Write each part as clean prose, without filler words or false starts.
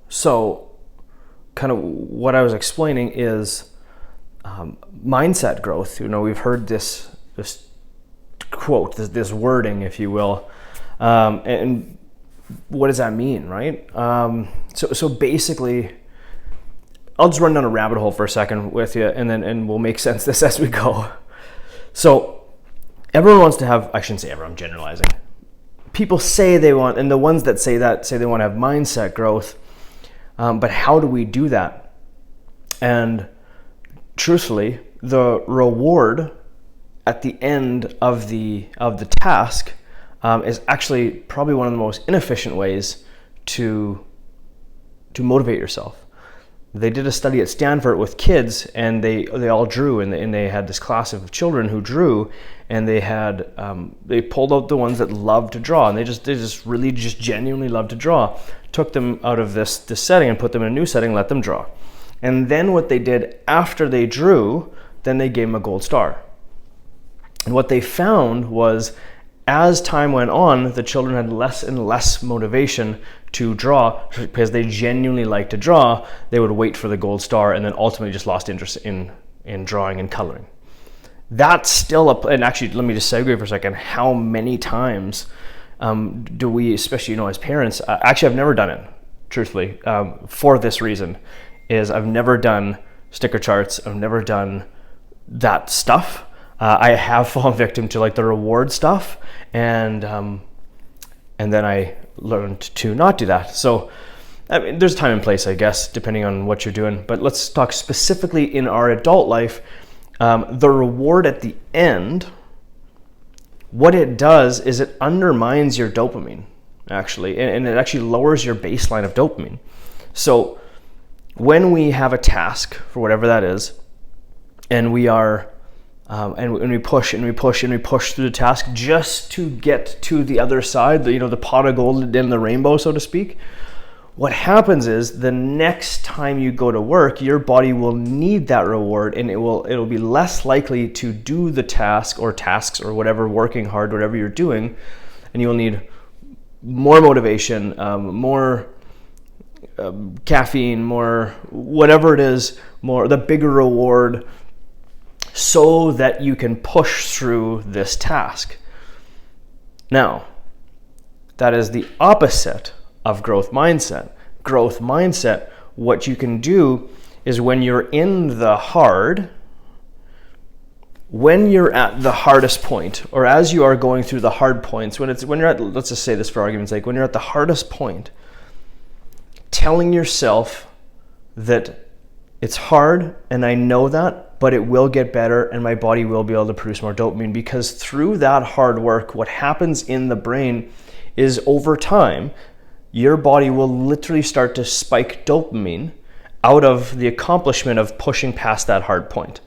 So kind of what I was explaining is mindset growth. We've heard this quote, this wording, if you will, and what does that mean, right? So basically, I'll just run down a rabbit hole for a second with you, and we'll make sense of this as we go. So everyone wants to have, I shouldn't say everyone, I'm generalizing. People say they want, and the ones that say that say they want to have mindset growth, but how do we do that? And truthfully, the reward at the end of the task is actually probably one of the most inefficient ways to motivate yourself. They did a study at Stanford with kids, and they all drew, and they had this class of children who drew, and they pulled out the ones that loved to draw, and they just really genuinely loved to draw. Took them out of this setting and put them in a new setting, let them draw. And then what they did after they drew, then they gave them a gold star. And what they found was, as time went on, the children had less and less motivation to draw because they genuinely liked to draw. They would wait for the gold star and then ultimately just lost interest in drawing and coloring. That's still and actually, let me just segue for a second. How many times do we, especially as parents, actually I've never done it, truthfully, for this reason, is I've never done sticker charts. I've never done that stuff. I have fallen victim to the reward stuff, and then I learned to not do that. So there's time and place, I guess, depending on what you're doing. But let's talk specifically in our adult life. The reward at the end, what it does is it undermines your dopamine, actually, and it actually lowers your baseline of dopamine. So when we have a task, for whatever that is, and we are and we push and we push and we push through the task just to get to the other side, the pot of gold at the end of the rainbow, so to speak. What happens is the next time you go to work, your body will need that reward, and it'll be less likely to do the task or tasks or whatever, working hard, whatever you're doing, and you'll need more motivation, more caffeine, more whatever it is, more the bigger reward, so that you can push through this task. Now, that is the opposite of growth mindset. Growth mindset, what you can do is when you're in the hard, when you're at the hardest point, or as you are going through the hard points, when you're at, let's just say this for argument's sake, when you're at the hardest point, telling yourself that it's hard and I know that, but it will get better and my body will be able to produce more dopamine, because through that hard work, what happens in the brain is over time, your body will literally start to spike dopamine out of the accomplishment of pushing past that hard point.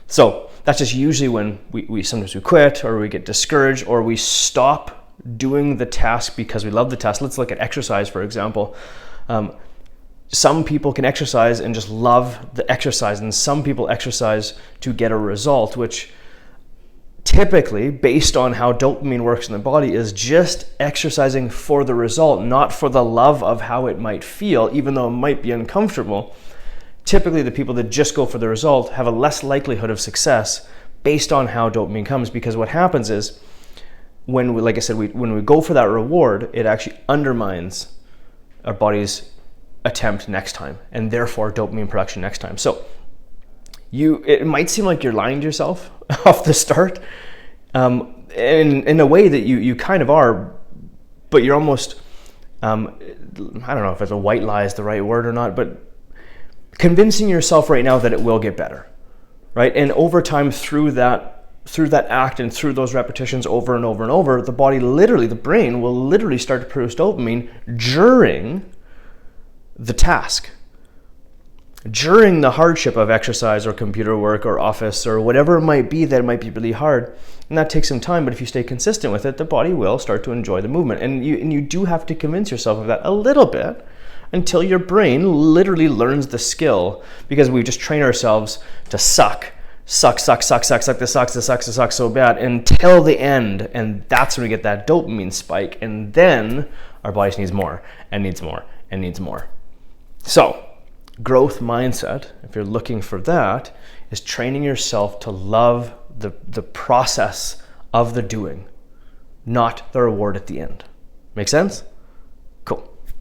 So that's just usually when we sometimes we quit, or we get discouraged, or we stop doing the task because we love the task. Let's look at exercise, for example. Some people can exercise and just love the exercise, and some people exercise to get a result, which typically, based on how dopamine works in the body, is just exercising for the result, not for the love of how it might feel, even though it might be uncomfortable. Typically, the people that just go for the result have a less likelihood of success based on how dopamine comes, because what happens is when we go for that reward, it actually undermines our body's attempt next time, and therefore dopamine production next time. So it might seem like you're lying to yourself off the start, in a way that you kind of are, but you're almost, I don't know if it's a white lie is the right word or not, but convincing yourself right now that it will get better, right? And over time, through that act and through those repetitions over and over and over, the brain will literally start to produce dopamine during the task, during the hardship of exercise or computer work or office or whatever it might be that might be really hard. And that takes some time, but if you stay consistent with it, the body will start to enjoy the movement. And you do have to convince yourself of that a little bit until your brain literally learns the skill, because we just train ourselves to suck suck, this sucks so bad until the end. And that's when we get that dopamine spike. And then our body needs more and needs more and needs more. So growth mindset, if you're looking for that, is training yourself to love the process of the doing, not the reward at the end. Make sense?